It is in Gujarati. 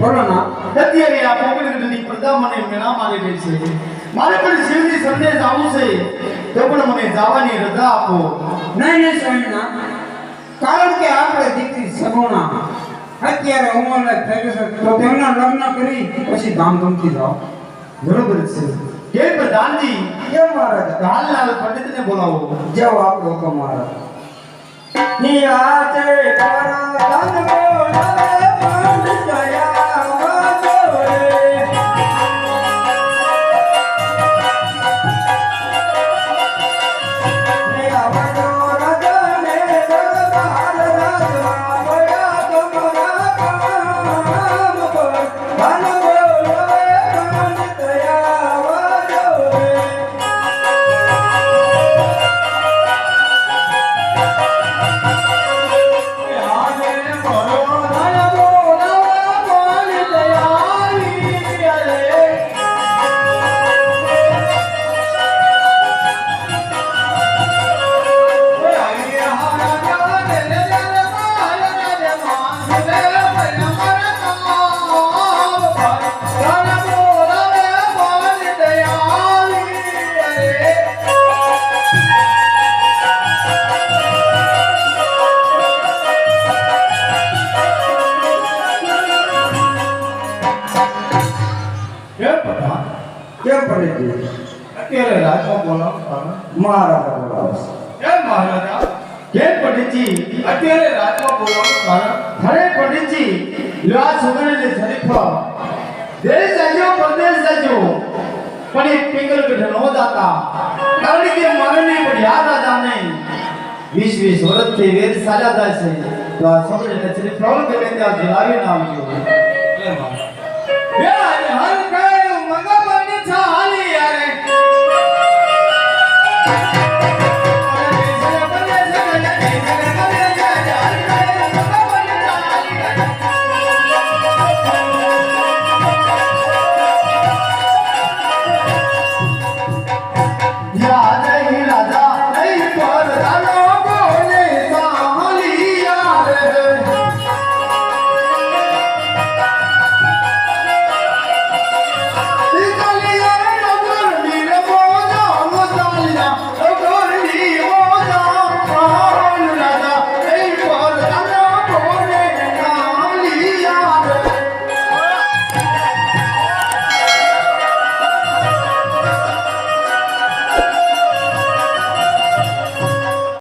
બોલો ના અત્યારે આ પોકળગઢની પ્રજા મને મેળા મારી રહી છે. મારે પણ શિવજી સંદેશ આવું છે તો પણ મને જવાની રજા આપો. નહીં સ્વામીના, કારણ કે આપણે દીકરી સગુણા અત્યારે ઉંમર થઈ છે તો તેમના લગ્ન કરી પછી ધામધૂમથી જાઓ. બરોબર છે. કે પ્રધાનજી કેમ મહારાજ? ધાનલાલ પંડિતને બોલાવો. જાઓ આપણો હુકમ મહારાજ. નિયાચે પરાધન બોલાવે પંડિત દયા વાજોરે. કેમ પડે છે? અત્યારે રાજમાં બોલાવો. મહારાજા બોલાવશે. કેમ મહારાજા? કેમ પંડિતજી અત્યારે રાજમાં બોલાવો કારણ? અરે પંડિતજી લો આ છોકરાને શરીફા દેશ જાજો પરદેશ જાજો પણ એક પિંગલગઢ નો દાતા કારણ કે મને પણ યાદ આતા નહીં 20 વર્ષથી વેદ સાજા થાય છે તો આ છોકરાને શરીફા ગમે ત્યાં જલાવી ના આવજો.